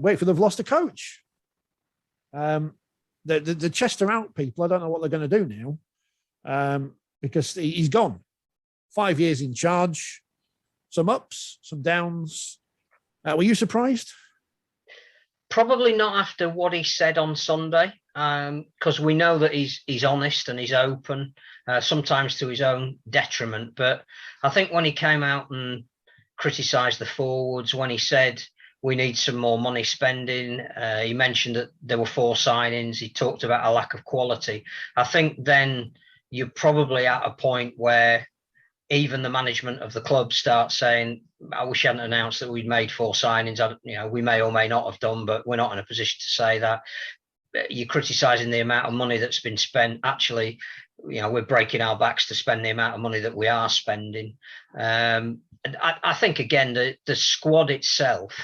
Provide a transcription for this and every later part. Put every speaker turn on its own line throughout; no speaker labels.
Wakefield have lost a coach. The Chester out people, I don't know what they're going to do now, because he's gone. 5 years in charge, some ups, some downs. Were you surprised?
Probably not after what he said on Sunday, because we know that he's honest and he's open, sometimes to his own detriment. But I think when he came out and criticised the forwards, when he said we need some more money spending, he mentioned that there were 4 signings. He talked about a lack of quality. I think then you're probably at a point where even the management of the club starts saying, I wish I hadn't announced that we'd made 4 signings. We may or may not have done, but we're not in a position to say that. You're criticising the amount of money that's been spent. Actually, we're breaking our backs to spend the amount of money that we are spending. And I think, again, the squad itself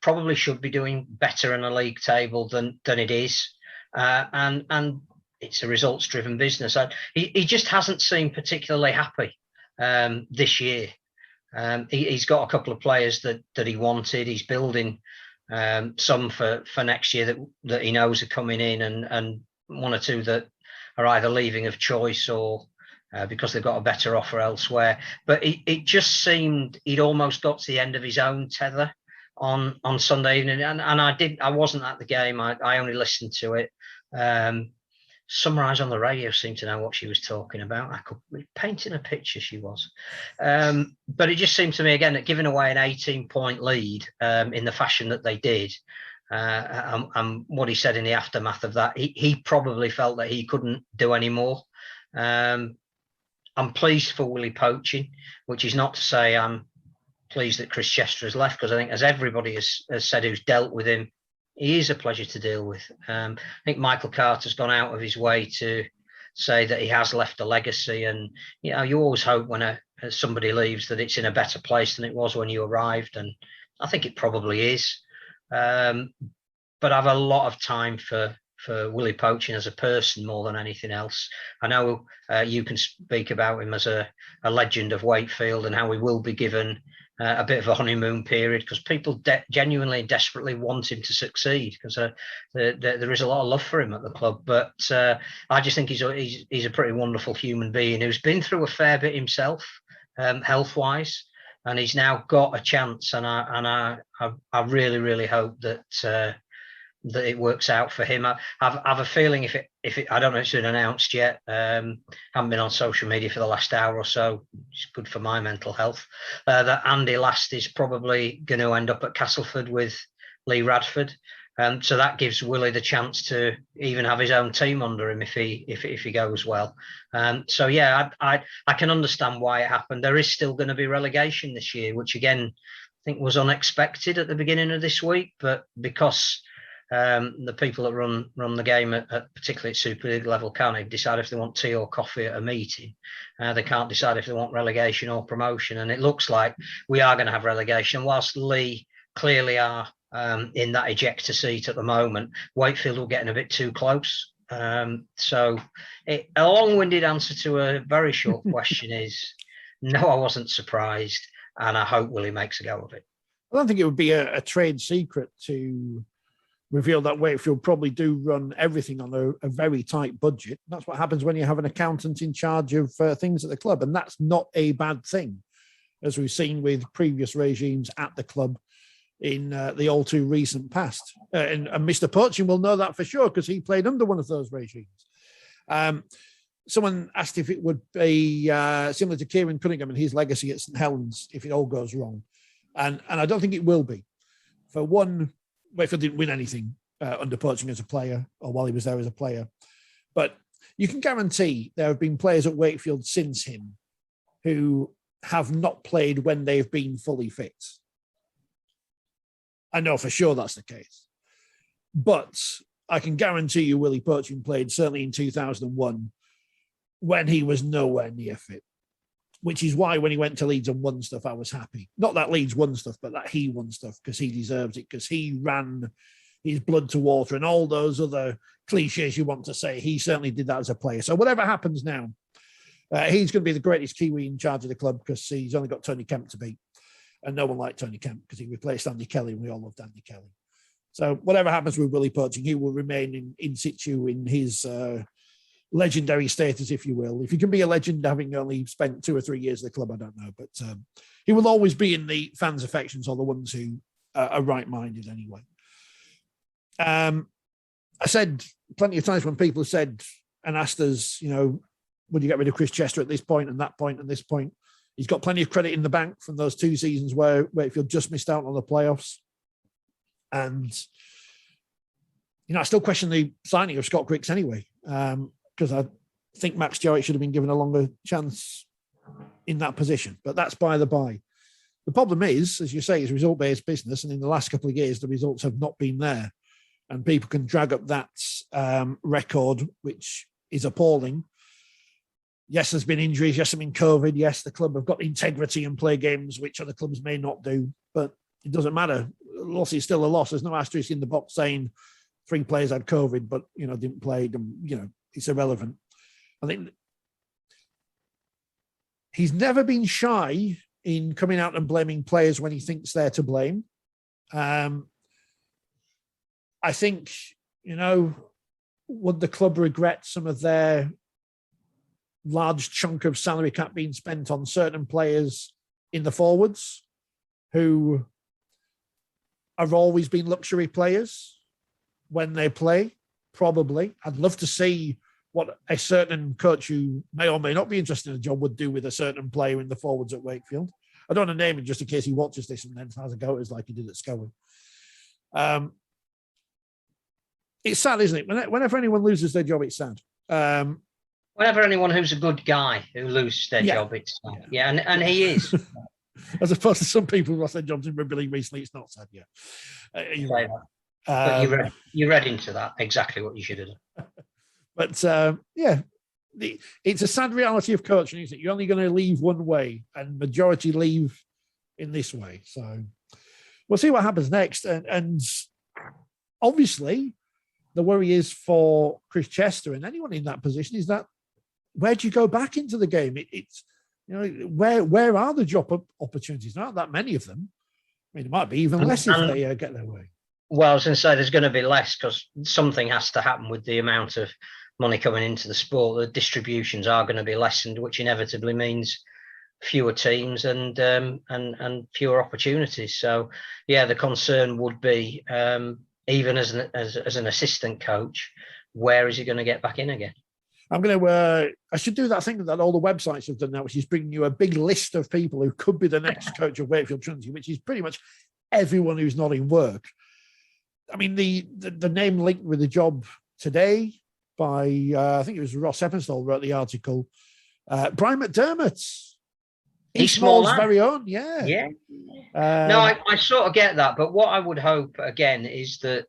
probably should be doing better in a league table than it is. And it's a results-driven business. He just hasn't seemed particularly happy this year. He's got a couple of players that he wanted. He's building some for next year that he knows are coming in, and 1 or 2 that are either leaving of choice or because they've got a better offer elsewhere. But it just seemed he'd almost got to the end of his own tether on Sunday evening, and I wasn't at the game. I only listened to it. Summarise on the radio seemed to know what she was talking about. I could be painting a picture, she was. But it just seemed to me, again, that giving away an 18-point lead in the fashion that they did, and what he said in the aftermath of that, he probably felt that he couldn't do any more. I'm pleased for Willie Poching, which is not to say I'm pleased that Chris Chester has left, because I think, as everybody has said who's dealt with him, he is a pleasure to deal with. I think Michael Carter's gone out of his way to say that he has left a legacy, and you always hope when somebody leaves that it's in a better place than it was when you arrived, and I think it probably is. But I've a lot of time for Willie Poching as a person more than anything else. I know you can speak about him as a legend of Wakefield and how he will be given a bit of a honeymoon period, because people genuinely desperately want him to succeed, because there is a lot of love for him at the club. But I just think he's a pretty wonderful human being who's been through a fair bit himself, health-wise, and he's now got a chance. And I really, really hope that it works out for him. I have a feeling if it I don't know if it's been announced yet. Haven't been on social media for the last hour or so. It's good for my mental health. That Andy Last is probably going to end up at Castleford with Lee Radford. So that gives Willie the chance to even have his own team under him if he goes well. So yeah, I can understand why it happened. There is still going to be relegation this year, which again I think was unexpected at the beginning of this week, but because the people that run the game at particularly at Super League level can't decide if they want tea or coffee at a meeting. They can't decide if they want relegation or promotion, and it looks like we are going to have relegation. Whilst Lee clearly are in that ejector seat at the moment, Wakefield are getting a bit too close. So a long-winded answer to a very short question is no, I wasn't surprised, and I hope Willie makes a go of it.
I don't think it would be a trade secret to reveal that Wakefield probably do run everything on a very tight budget. That's what happens when you have an accountant in charge of things at the club, and that's not a bad thing, as we've seen with previous regimes at the club in the all too recent past. And Mr. Poching will know that for sure, because he played under one of those regimes. Someone asked if it would be similar to Kieran Cunningham and his legacy at St Helens if it all goes wrong. And I don't think it will be. For one, Wakefield didn't win anything under Poching as a player or while he was there as a player. But you can guarantee there have been players at Wakefield since him who have not played when they've been fully fit. I know for sure that's the case. But I can guarantee you Willie Poching played certainly in 2001 when he was nowhere near fit, which is why when he went to Leeds and won stuff, I was happy. Not that Leeds won stuff, but that he won stuff because he deserves it, because he ran his blood to water and all those other cliches you want to say. He certainly did that as a player. So whatever happens now, he's going to be the greatest Kiwi in charge of the club because he's only got Tony Kemp to beat. and no one liked Tony Kemp because he replaced Andy Kelly, and we all loved Andy Kelly. So whatever happens with Willie Poching, he will remain in situ in his legendary status, if you will. If he can be a legend having only spent 2 or 3 years at the club, I don't know. But he will always be in the fans' affections, or the ones who are right-minded anyway. I said plenty of times when people said and asked us, would you get rid of Chris Chester at this point and that point and this point? He's got plenty of credit in the bank from those 2 seasons where Wakefield just missed out on the playoffs. And, I still question the signing of Scott Griggs anyway, because I think Max Jowett should have been given a longer chance in that position. But that's by the by. The problem is, as you say, it's result-based business. And in the last couple of years, the results have not been there. And people can drag up that record, which is appalling. Yes, there's been injuries. Yes, there's been COVID. Yes, the club have got integrity and play games, which other clubs may not do. But it doesn't matter. A loss is still a loss. There's no asterisk in the box saying 3 players had COVID, but, didn't play. It's irrelevant. I think he's never been shy in coming out and blaming players when he thinks they're to blame. I think, would the club regret some of their large chunk of salary cap being spent on certain players in the forwards who have always been luxury players when they play? Probably. I'd love to see what a certain coach who may or may not be interested in a job would do with a certain player in the forwards at Wakefield. I don't want to name him just in case he watches this and then has a go at us like he did at Scowen. It's sad, isn't it? Whenever anyone loses their job, it's sad.
Whenever anyone who's a good guy who loses their job, it's sad. Yeah, and he is.
As opposed to some people who lost their jobs in rugby league recently, it's not sad yet.
But you read into that exactly what you should have done.
But it's a sad reality of coaching, isn't it? You're only going to leave one way, and majority leave in this way. So we'll see what happens next. And obviously, the worry is for Chris Chester and anyone in that position is that where do you go back into the game? It's where are the job opportunities? There aren't that many of them. I mean, it might be even less if they get their way.
Well, I was going to say there's going to be less because something has to happen with the amount of money coming into the sport. The distributions are going to be lessened, which inevitably means fewer teams and fewer opportunities. So, yeah, the concern would be even as an assistant coach, where is he going to get back in again?
I should do that thing that all the websites have done now, which is bringing you a big list of people who could be the next coach of Wakefield Trinity, which is pretty much everyone who's not in work. I mean, the name linked with the job today by, I think it was Ross Eppenstall wrote the article, Brian McDermott.
He's Small's
very own, yeah.
Yeah. No, I sort of get that, but what I would hope, again, is that,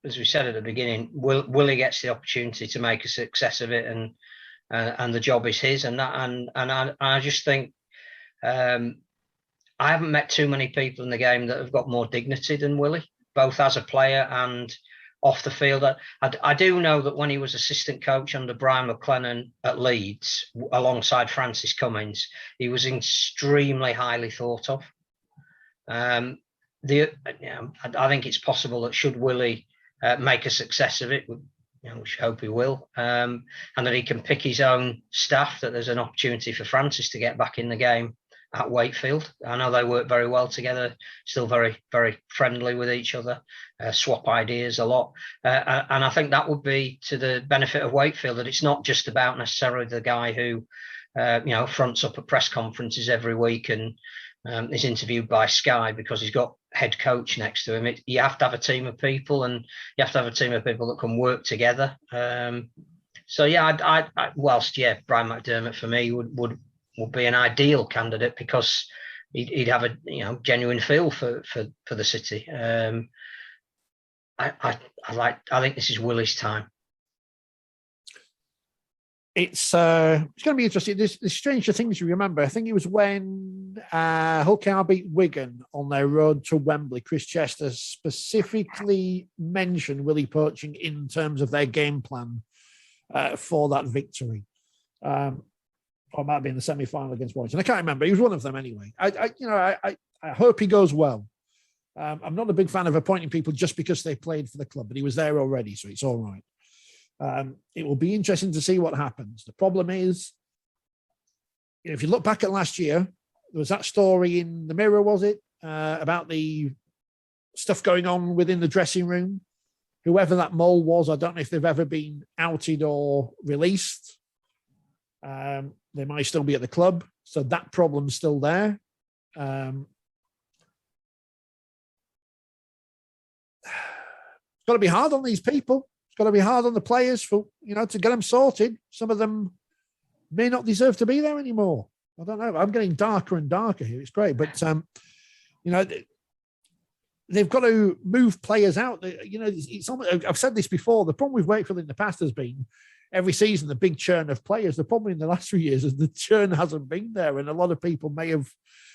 as we said at the beginning, Willie gets the opportunity to make a success of it, and the job is his. And I just think I haven't met too many people in the game that have got more dignity than Willie, both as a player and off the field. I do know that when he was assistant coach under Brian McLennan at Leeds, alongside Francis Cummins, he was extremely highly thought of. I think it's possible that should Willie make a success of it, which I hope he will, and that he can pick his own staff, that there's an opportunity for Francis to get back in the game at Wakefield. I know they work very well together, still very, very friendly with each other, swap ideas a lot. And I think that would be to the benefit of Wakefield, that it's not just about necessarily the guy who, fronts up at press conferences every week and is interviewed by Sky because he's got head coach next to him. You have to have a team of people, and you have to have a team of people that can work together. Brian McDermott for me would be an ideal candidate because he'd have a genuine feel for the city. I think this is Willie's time.
It's going to be interesting. There's stranger things you remember. I think it was when Hull KR beat Wigan on their road to Wembley. Chris Chester specifically mentioned Willie Poching in terms of their game plan for that victory. Or it might be in the semi-final against Warrington. I can't remember. He was one of them anyway. I I hope he goes well. I'm not a big fan of appointing people just because they played for the club, but he was there already, so it's all right. It will be interesting to see what happens. The problem is, if you look back at last year, there was that story in the Mirror, was it, about the stuff going on within the dressing room. Whoever that mole was, I don't know if they've ever been outed or released. They might still be at the club, so that problem's still there. It's got to be hard on these people. It's got to be hard on the players to get them sorted. Some of them may not deserve to be there anymore. I don't know. I'm getting darker and darker here. It's great, but they've got to move players out. It's almost, I've said this before. The problem with Wakefield in the past has been every season the big churn of players. The problem in the last 3 years is the churn hasn't been there, and a lot of people may have,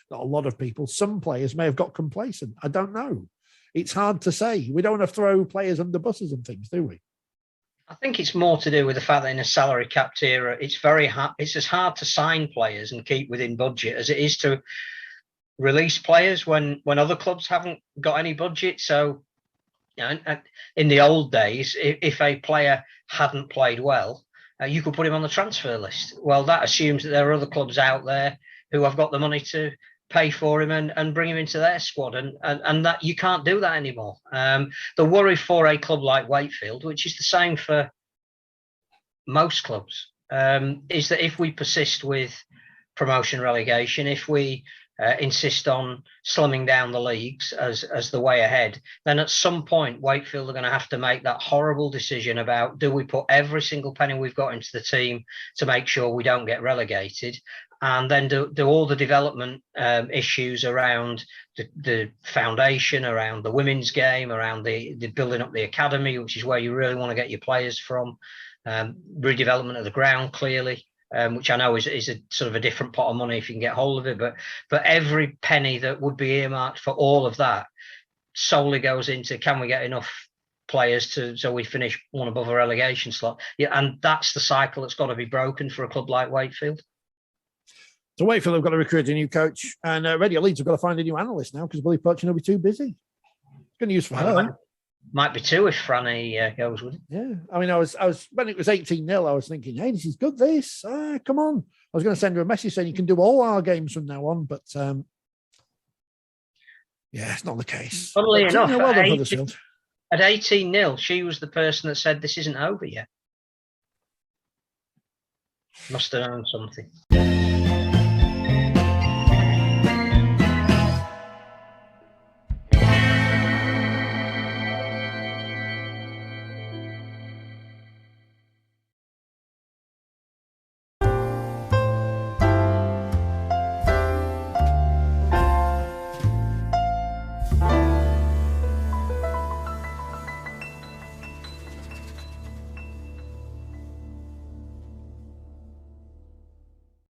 not a lot of people, some players may have got complacent. I don't know. It's hard to say. We don't want to throw players under buses and things, do we?
I think it's more to do with the fact that in a salary capped era, it's very hard. It's as hard to sign players and keep within budget as it is to release players when other clubs haven't got any budget. So, in the old days, if a player hadn't played well, you could put him on the transfer list. Well, that assumes that there are other clubs out there who have got the money to pay for him and bring him into their squad, and that you can't do that anymore. The worry for a club like Wakefield, which is the same for most clubs, is that if we persist with promotion relegation, if we insist on slumming down the leagues as the way ahead, then at some point Wakefield are going to have to make that horrible decision about, do we put every single penny we've got into the team to make sure we don't get relegated, and then do all the development issues around the foundation, around the women's game, around the building up the academy, which is where you really want to get your players from, redevelopment of the ground, clearly, which I know is a sort of a different pot of money if you can get hold of it. But every penny that would be earmarked for all of that solely goes into, can we get enough players so we finish one above a relegation slot? Yeah, and that's the cycle that's got to be broken for a club like Wakefield.
So Wakefield have got to recruit a new coach, and Radio Leeds have got to find a new analyst now because Willie Poching will be too busy. Good news for her.
Might be two if Franny goes with it.
Yeah, I mean, I was when it was 18-0, I was thinking, hey, this is good. This, come on. I was going to send her a message saying you can do all our games from now on, but yeah, it's not the case.
Funnily enough,
well done, Huddersfield.
At 18-0, she was the person that said this isn't over yet. Must have known something.